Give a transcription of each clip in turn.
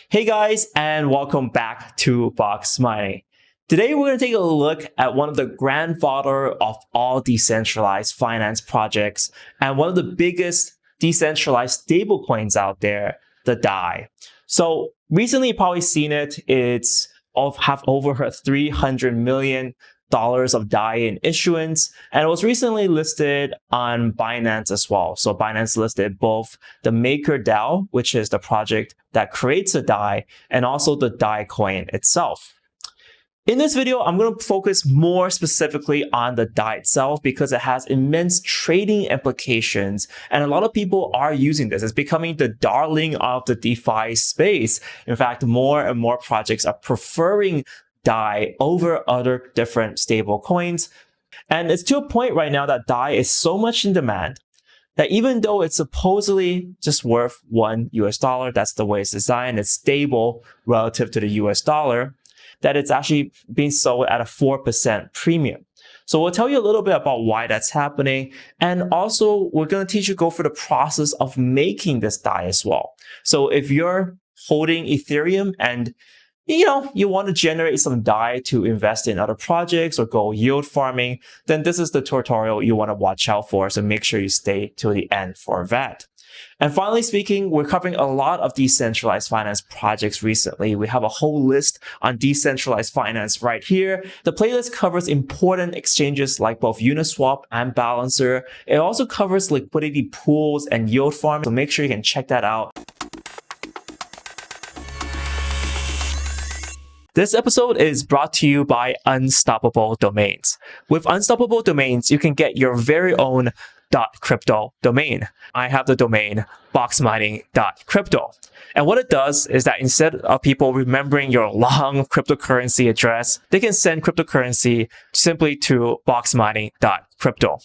Hey guys, and welcome back to Box Mining. Today we're going to take a look at one of the grandfather of all decentralized finance projects and one of the biggest decentralized stablecoins out there, the DAI. So recently you've probably seen it. It's have over $300 million of DAI in issuance, and it was recently listed on Binance as well. So Binance listed both the MakerDAO, which is the project that creates the DAI, and also the DAI coin itself. In this video, I'm going to focus more specifically on the DAI itself because it has immense trading implications, and a lot of people are using this. It's becoming the darling of the DeFi space. In fact, more and more projects are preferring DAI over other different stable coins. And it's to a point right now that DAI is so much in demand that even though it's supposedly just worth $1, that's the way it's designed, it's stable relative to the US dollar, that it's actually being sold at a 4% premium. So we'll tell you a little bit about why that's happening. And also we're going to teach you go through the process of making this DAI as well. So if you're holding Ethereum and you want to generate some DAI to invest in other projects or go yield farming, then this is the tutorial you want to watch out for. So make sure you stay till the end for that. And finally speaking, we're covering a lot of decentralized finance projects recently. We have a whole list on decentralized finance right here. The playlist covers important exchanges like both Uniswap and Balancer. It also covers liquidity pools and yield farming. So make sure you can check that out. This episode is brought to you by Unstoppable Domains. With Unstoppable Domains, you can get your very own .crypto domain. I have the domain boxmining.crypto. And what it does is that instead of people remembering your long cryptocurrency address, they can send cryptocurrency simply to boxmining.crypto.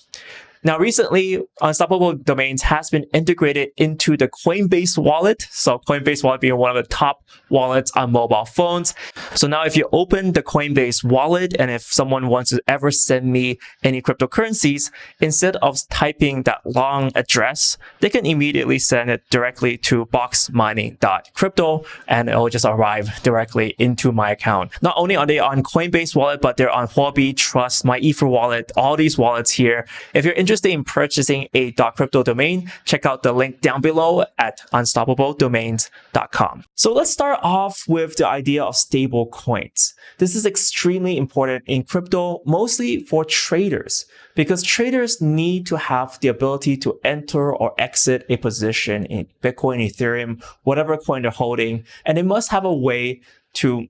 Now, recently, Unstoppable Domains has been integrated into the Coinbase wallet. So Coinbase wallet being one of the top wallets on mobile phones. So now if you open the Coinbase wallet, and if someone wants to ever send me any cryptocurrencies, instead of typing that long address, they can immediately send it directly to boxmining.crypto, and it will just arrive directly into my account. Not only are they on Coinbase wallet, but they're on Huobi, Trust, My Ether wallet, all these wallets here. If you're interested in purchasing a .crypto domain, check out the link down below at unstoppabledomains.com. So let's start off with the idea of stable coins. This is extremely important in crypto, mostly for traders, because traders need to have the ability to enter or exit a position in Bitcoin, Ethereum, whatever coin they're holding, and they must have a way to,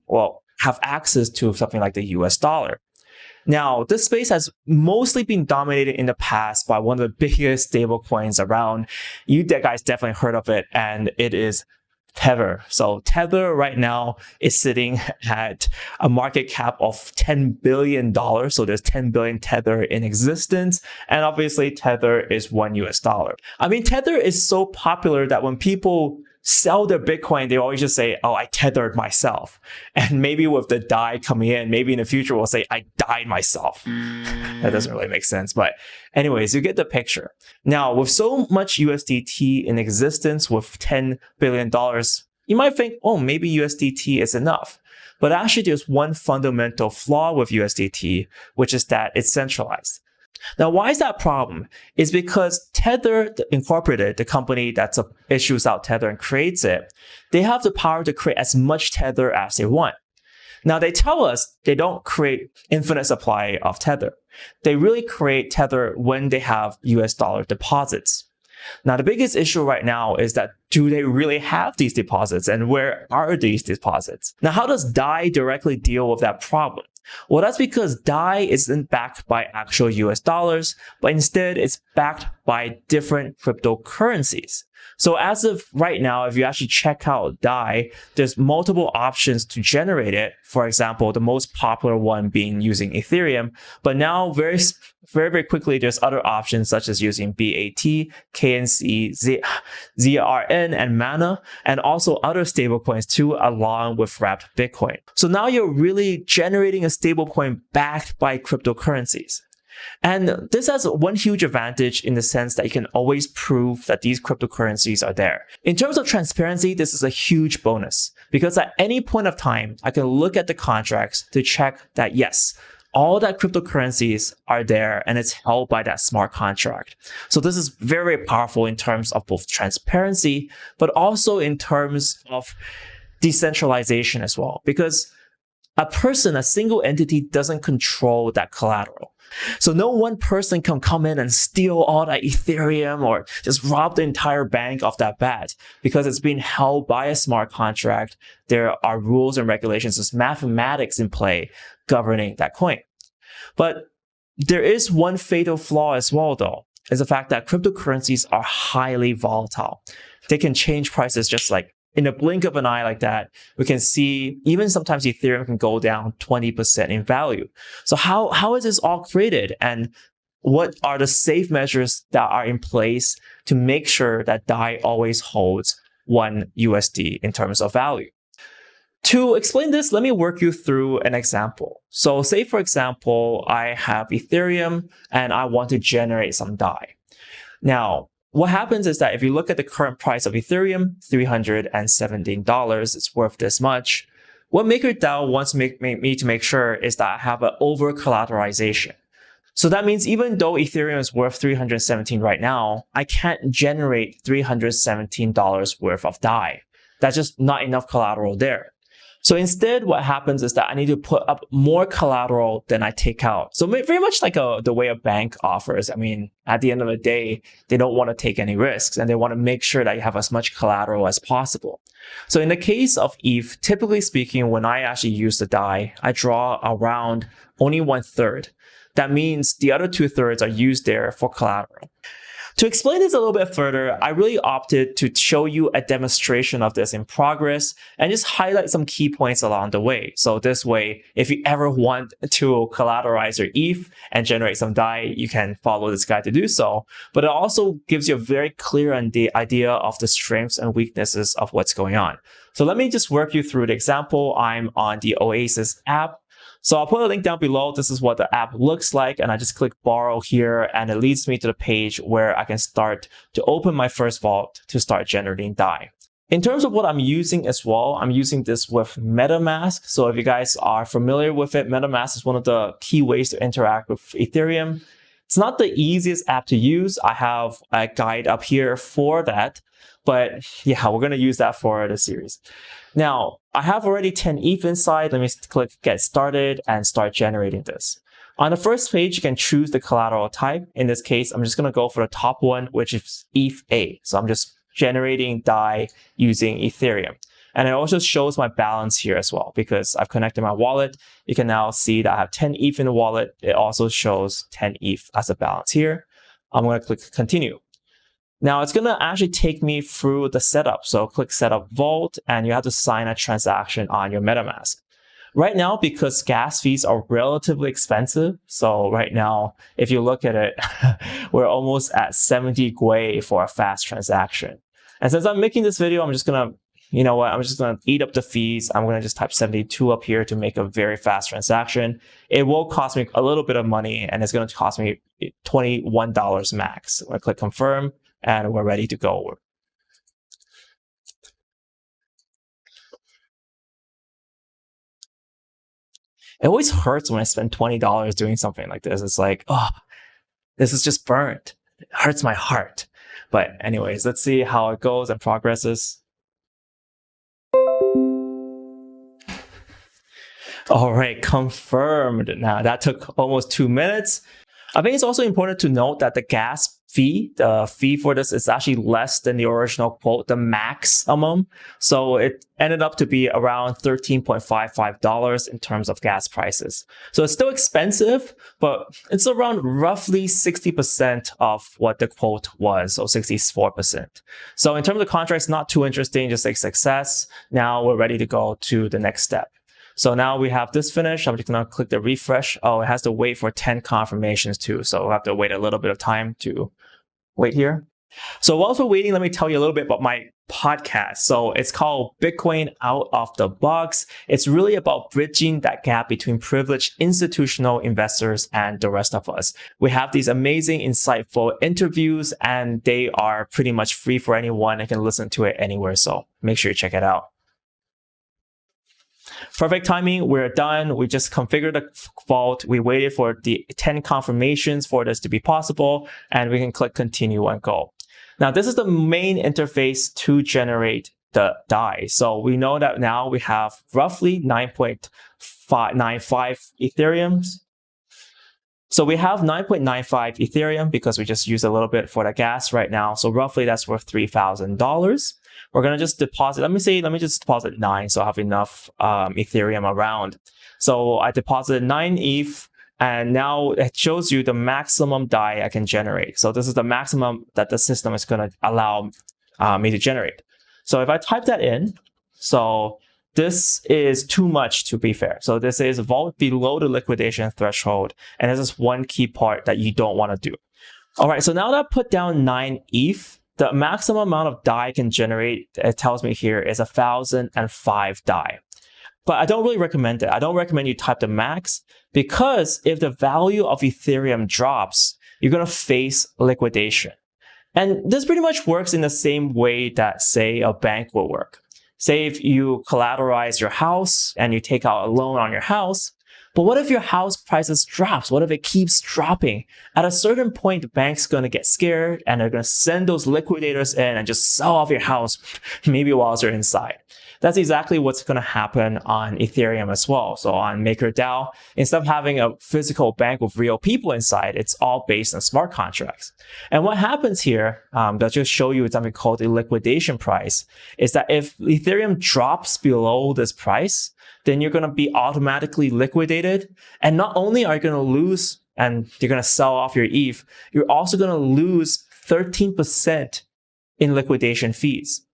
have access to something like the US dollar. Now, this space has mostly been dominated in the past by one of the biggest stablecoins around. You guys definitely heard of it, and it is Tether. So Tether right now is sitting at a market cap of $10 billion. So there's 10 billion Tether in existence. And obviously Tether is $1. I mean, Tether is so popular that when people sell their Bitcoin, they always just say, oh, I tethered myself. And maybe with the DAI coming in, maybe in the future we'll say, I died myself. That doesn't really make sense. But anyways, you get the picture. Now, with so much USDT in existence, with $10 billion, you might think, oh, maybe USDT is enough. But actually, there's one fundamental flaw with USDT, which is that it's centralized. Now, why is that a problem? It's because Tether Incorporated, the company that issues out Tether and creates it, they have the power to create as much Tether as they want. Now, they tell us they don't create infinite supply of Tether. They really create Tether when they have US dollar deposits. Now, the biggest issue right now is that do they really have these deposits, and where are these deposits? Now, how does DAI directly deal with that problem? Well, that's because DAI isn't backed by actual US dollars, but instead it's backed by different cryptocurrencies. So as of right now, if you actually check out DAI, there's multiple options to generate it. For example, the most popular one being using Ethereum, but now very quickly, there's other options such as using BAT, KNC, ZRN, and Mana, and also other stablecoins too, along with wrapped Bitcoin. So now you're really generating a stablecoin backed by cryptocurrencies. And this has one huge advantage in the sense that you can always prove that these cryptocurrencies are there. In terms of transparency, this is a huge bonus because at any point of time, I can look at the contracts to check that yes, all that cryptocurrencies are there and it's held by that smart contract. So this is very powerful in terms of both transparency, but also in terms of decentralization as well, because a person, a single entity doesn't control that collateral. So no one person can come in and steal all that Ethereum or just rob the entire bank of that BAT because it's being held by a smart contract. There are rules and regulations, there's mathematics in play governing that coin. But there is one fatal flaw as well though, is the fact that cryptocurrencies are highly volatile. They can change prices just like in a blink of an eye like that. We can see even sometimes Ethereum can go down 20% in value. So how is this all created? And what are the safe measures that are in place to make sure that DAI always holds 1 USD in terms of value? To explain this, let me work you through an example. So say, for example, I have Ethereum and I want to generate some DAI. Now, what happens is that if you look at the current price of Ethereum, $317, it's worth this much. What MakerDAO wants me to make sure is that I have an over-collateralization. So that means even though Ethereum is worth $317 right now, I can't generate $317 worth of DAI. That's just not enough collateral there. So instead, what happens is that I need to put up more collateral than I take out. So very much like the way a bank offers. I mean, at the end of the day, they don't want to take any risks and they want to make sure that you have as much collateral as possible. So in the case of ETH, typically speaking, when I actually use the DAI, I draw around only 1/3. That means the other 2/3 are used there for collateral. To explain this a little bit further, I really opted to show you a demonstration of this in progress and just highlight some key points along the way. So this way, if you ever want to collateralize your ETH and generate some DAI, you can follow this guide to do so. But it also gives you a very clear idea of the strengths and weaknesses of what's going on. So let me just work you through the example. I'm on the Oasis app. So I'll put a link down below. This is what the app looks like. And I just click borrow here and it leads me to the page where I can start to open my first vault to start generating DAI. In terms of what I'm using as well, I'm using this with MetaMask. So if you guys are familiar with it, MetaMask is one of the key ways to interact with Ethereum. It's not the easiest app to use. I have a guide up here for that. But yeah, we're going to use that for the series. Now, I have already 10 ETH inside. Let me click get started and start generating this. On the first page, you can choose the collateral type. In this case, I'm just going to go for the top one, which is ETH. So I'm just generating DAI using Ethereum. And it also shows my balance here as well because I've connected my wallet. You can now see that I have 10 ETH in the wallet. It also shows 10 ETH as a balance here. I'm going to click continue. Now it's going to actually take me through the setup. So click setup vault and you have to sign a transaction on your MetaMask. Right now, because gas fees are relatively expensive. So right now, if you look at it, we're almost at 70 Gwei for a fast transaction. And since I'm making this video, I'm just going to, you know what, I'm just going to eat up the fees. I'm going to just type 72 up here to make a very fast transaction. It will cost me a little bit of money and it's going to cost me $21 max. I'm going to click confirm. And we're ready to go. It always hurts when I spend $20 doing something like this. It's like, oh, this is just burnt. It hurts my heart. But anyways, let's see how it goes and progresses. All right, confirmed. Now that took almost 2 minutes. I think it's also important to note that the gas fee, the fee for this is actually less than the original quote, the maximum. So it ended up to be around $13.55 in terms of gas prices. So it's still expensive, but it's around roughly 60% of what the quote was, so 64%. So in terms of the contracts, not too interesting, just like success. Now we're ready to go to the next step. So now we have this finished. I'm just going to click the refresh. Oh, it has to wait for 10 confirmations too. So we'll have to wait a little bit of time to wait here. So whilst we're waiting, let me tell you a little bit about my podcast. So it's called Bitcoin Out of the Box. It's really about bridging that gap between privileged institutional investors and the rest of us. We have these amazing, insightful interviews, and they are pretty much free for anyone and can listen to it anywhere. So make sure you check it out. Perfect timing. We're done. We just configured the vault. We waited for the 10 confirmations for this to be possible, and we can click continue and go. Now, this is the main interface to generate the DAI. So we know that now we have roughly 9.95 Ethereum. So we have 9.95 Ethereum because we just used a little bit for the gas right now. So roughly that's worth $3,000. We're going to just deposit, let me just deposit 9 so I have enough Ethereum around. So I deposited 9 ETH. And now it shows you the maximum DAI I can generate. So this is the maximum that the system is going to allow me to generate. So if I type that in, so this is too much to be fair. So this is vault below the liquidation threshold. And this is one key part that you don't want to do. All right, so now that I put down 9 ETH, the maximum amount of DAI I can generate, it tells me here, is 1,005 DAI. But I don't really recommend it. I don't recommend you type the max because if the value of Ethereum drops, you're going to face liquidation. And this pretty much works in the same way that, say, a bank will work. Say if you collateralize your house and you take out a loan on your house, but what if your house prices drops? What if it keeps dropping? At a certain point, the bank's going to get scared and they're going to send those liquidators in and just sell off your house, maybe whilst you're inside. That's exactly what's going to happen on Ethereum as well. So on MakerDAO, instead of having a physical bank with real people inside, it's all based on smart contracts. And what happens here, that just show you something called the liquidation price, is that if Ethereum drops below this price, then you're going to be automatically liquidated. And not only are you going to lose and you're going to sell off your ETH, you're also going to lose 13% in liquidation fees.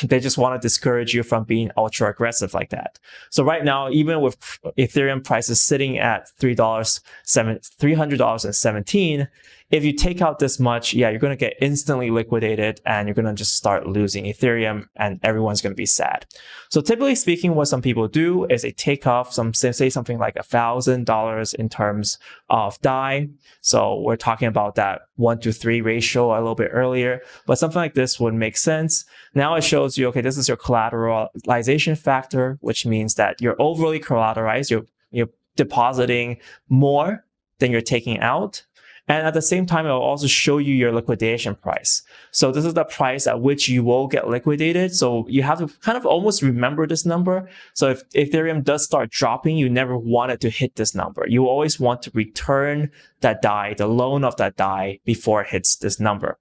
They just want to discourage you from being ultra aggressive like that. So right now, even with Ethereum prices sitting at $300.17, if you take out this much, yeah, you're going to get instantly liquidated and you're going to just start losing Ethereum and everyone's going to be sad. So typically speaking, what some people do is they take off say something like $1,000 in terms of DAI. So we're talking about that 1-to-3 ratio a little bit earlier, but something like this would make sense. Now it shows you, okay, this is your collateralization factor, which means that you're overly collateralized. You're depositing more than you're taking out. And at the same time, it will also show you your liquidation price. So this is the price at which you will get liquidated. So you have to kind of almost remember this number. So if Ethereum does start dropping, you never want it to hit this number. You always want to return that DAI, the loan of that DAI, before it hits this number.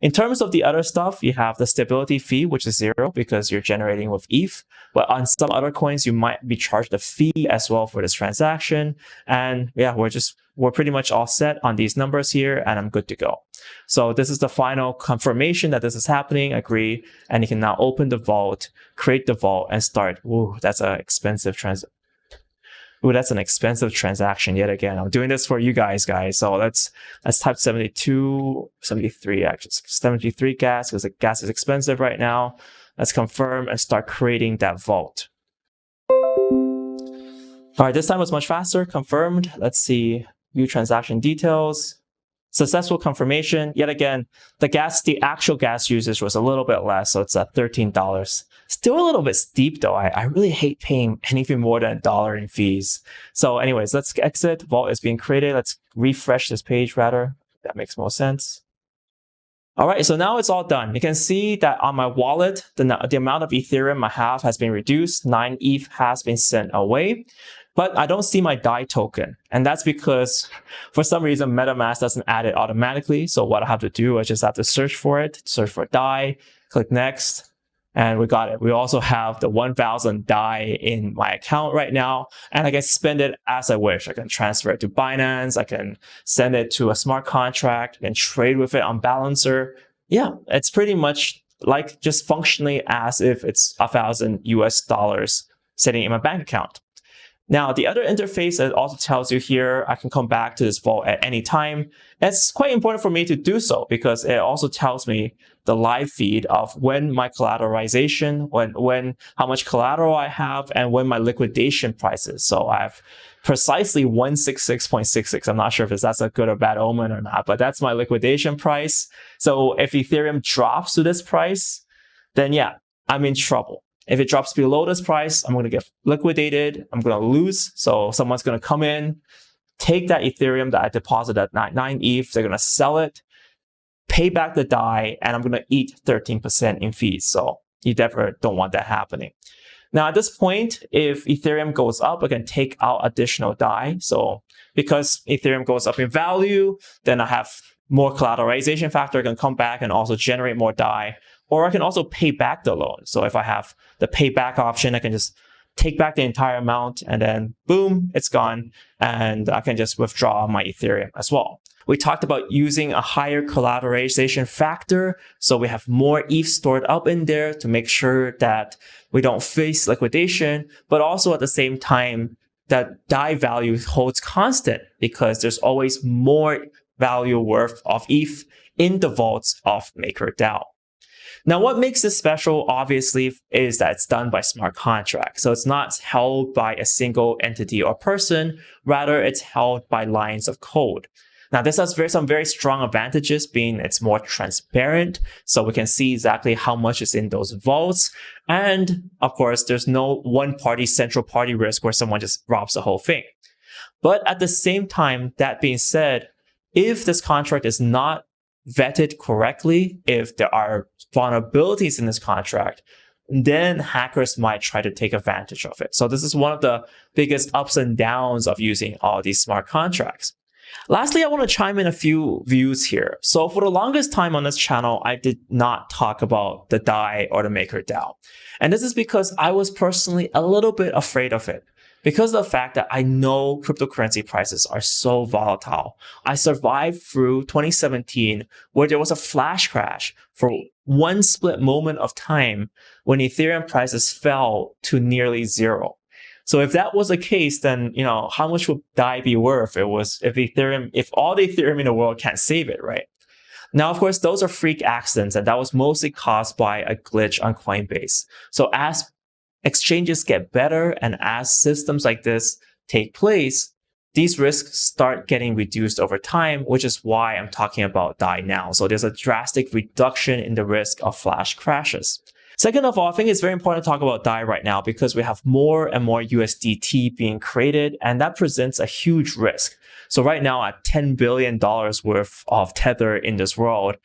In terms of the other stuff, you have the stability fee, which is 0 because you're generating with ETH. But on some other coins, you might be charged a fee as well for this transaction. And yeah, we're pretty much all set on these numbers here, and I'm good to go. So this is the final confirmation that this is happening. Agree, and you can now open the vault, create the vault, and start. Ooh, that's an expensive that's an expensive transaction yet again. I'm doing this for you guys. So let's type 73 actually. 73 gas because the gas is expensive right now. Let's confirm and start creating that vault. All right, this time was much faster. Confirmed. Let's see. View transaction details. Successful confirmation. Yet again, the actual gas usage was a little bit less, so it's at $13. Still a little bit steep though. I really hate paying anything more than $1 in fees. So anyways, let's exit. Vault is being created. Let's refresh this page rather. That makes more sense. All right, so now it's all done. You can see that on my wallet, the amount of Ethereum I have has been reduced. 9 ETH has been sent away. But I don't see my DAI token. And that's because for some reason, MetaMask doesn't add it automatically. So what I have to do, I just have to search for it, search for DAI, click next, and we got it. We also have the 1,000 DAI in my account right now, and I can spend it as I wish. I can transfer it to Binance. I can send it to a smart contract and trade with it on Balancer. Yeah, it's pretty much like just functionally as if it's $1,000 US sitting in my bank account. Now, the other interface, it also tells you here, I can come back to this vault at any time. It's quite important for me to do so because it also tells me the live feed of when my collateralization, how much collateral I have, and when my liquidation price is. So I have precisely 166.66. I'm not sure if that's a good or bad omen or not, but that's my liquidation price. So if Ethereum drops to this price, then yeah, I'm in trouble. If it drops below this price, I'm going to get liquidated. I'm going to lose. So someone's going to come in, take that Ethereum that I deposited at 9 ETH. They're going to sell it, pay back the DAI, and I'm going to eat 13% in fees. So you definitely don't want that happening. Now, at this point, if Ethereum goes up, I can take out additional DAI. So because Ethereum goes up in value, then I have more collateralization factor. I can come back and also generate more DAI. Or I can also pay back the loan. So if I have the payback option, I can just take back the entire amount and then boom, it's gone. And I can just withdraw my Ethereum as well. We talked about using a higher collateralization factor. So we have more ETH stored up in there to make sure that we don't face liquidation, but also at the same time, that DAI value holds constant because there's always more value worth of ETH in the vaults of MakerDAO. Now, what makes this special, obviously, is that it's done by smart contracts. So it's not held by a single entity or person. Rather, it's held by lines of code. Now, this has some very strong advantages, being it's more transparent. So we can see exactly how much is in those vaults. And of course, there's no one-party central party risk where someone just robs the whole thing. But at the same time, that being said, if this contract is not vetted correctly, if there are vulnerabilities in this contract, then hackers might try to take advantage of it. So this is one of the biggest ups and downs of using all these smart contracts. Lastly, I want to chime in a few views here. So for the longest time on this channel, I did not talk about the DAI or the MakerDAO. And this is because I was personally a little bit afraid of it. Because of the fact that I know cryptocurrency prices are so volatile. I survived through 2017 where there was a flash crash for one split moment of time when Ethereum prices fell to nearly zero. So if that was the case, then how much would DAI be worth? If all the Ethereum in the world can't save it, right? Now, of course, those are freak accidents, and that was mostly caused by a glitch on Coinbase. So as exchanges get better and as systems like this take place, these risks start getting reduced over time, which is why I'm talking about DAI now. So there's a drastic reduction in the risk of flash crashes. Second of all, I think it's very important to talk about DAI right now because we have more and more USDT being created, and that presents a huge risk. So right now at $10 billion worth of Tether in this world,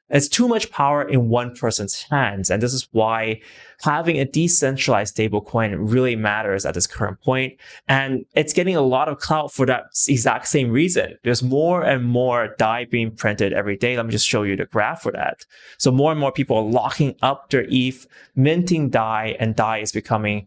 it's too much power in one person's hands. And this is why having a decentralized stablecoin really matters at this current point. And it's getting a lot of clout for that exact same reason. There's more and more DAI being printed every day. Let me just show you the graph for that. So more and more people are locking up their ETH, minting DAI, and DAI is becoming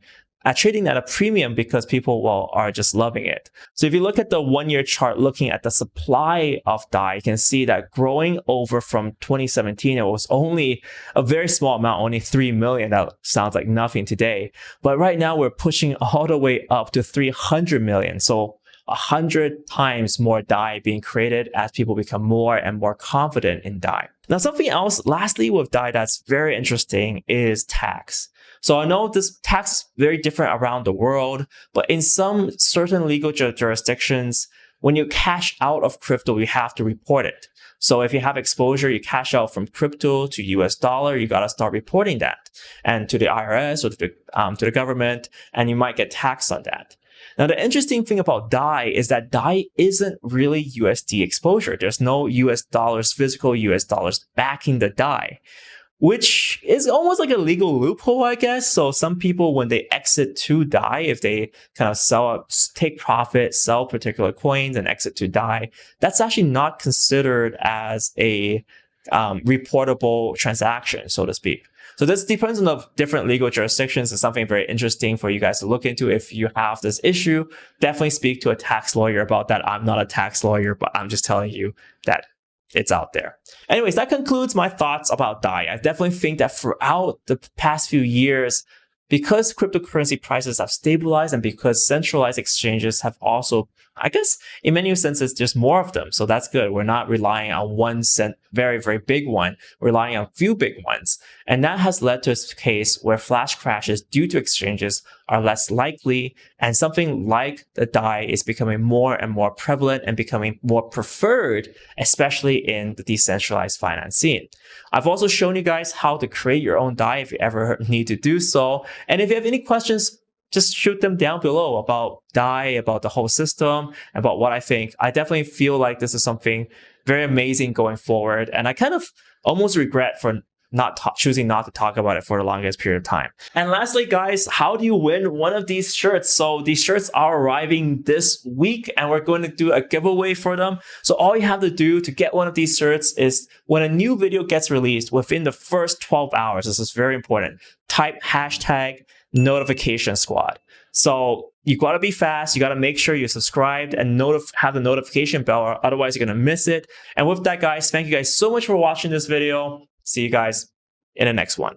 trading at a premium because people are just loving it. So if you look at the 1-year chart, looking at the supply of DAI, you can see that growing over from 2017, it was only a very small amount, only 3 million. That sounds like nothing today. But right now we're pushing all the way up to 300 million. So 100 times more DAI being created as people become more and more confident in DAI. Now, something else, lastly, with DAI that's very interesting is tax. So I know this tax is very different around the world, but in some certain legal jurisdictions, when you cash out of crypto, you have to report it. So if you have exposure, you cash out from crypto to US dollar, you got to start reporting that and to the IRS or to the government, and you might get taxed on that. Now, the interesting thing about DAI is that DAI isn't really USD exposure. There's no US dollars, physical US dollars backing the DAI, which is almost like a legal loophole, I guess. So some people, when they exit to DAI, if they kind of take profit, sell particular coins and exit to DAI, that's actually not considered as a reportable transaction, so to speak. So this depends on the different legal jurisdictions. It's something very interesting for you guys to look into. If you have this issue, definitely speak to a tax lawyer about that. I'm not a tax lawyer, but I'm just telling you that it's out there. Anyways, that concludes my thoughts about DAI. I definitely think that throughout the past few years, because cryptocurrency prices have stabilized and because centralized exchanges have also, I guess, in many senses, there's more of them. So that's good. We're not relying on one very, very big one. We're relying on a few big ones. And that has led to a case where flash crashes due to exchanges are less likely. And something like the DAI is becoming more and more prevalent and becoming more preferred, especially in the decentralized finance scene. I've also shown you guys how to create your own DAI if you ever need to do so. And if you have any questions, just shoot them down below about DAI, about the whole system, about what I think. I definitely feel like this is something very amazing going forward. And I kind of almost regret for choosing not to talk about it for the longest period of time. And lastly, guys, how do you win one of these shirts? So these shirts are arriving this week and we're going to do a giveaway for them. So all you have to do to get one of these shirts is when a new video gets released within the first 12 hours, this is very important, type hashtag notification squad. So you got to be fast. You got to make sure you're subscribed and have the notification bell, or otherwise you're going to miss it. And with that, guys, thank you guys so much for watching this video. See you guys in the next one.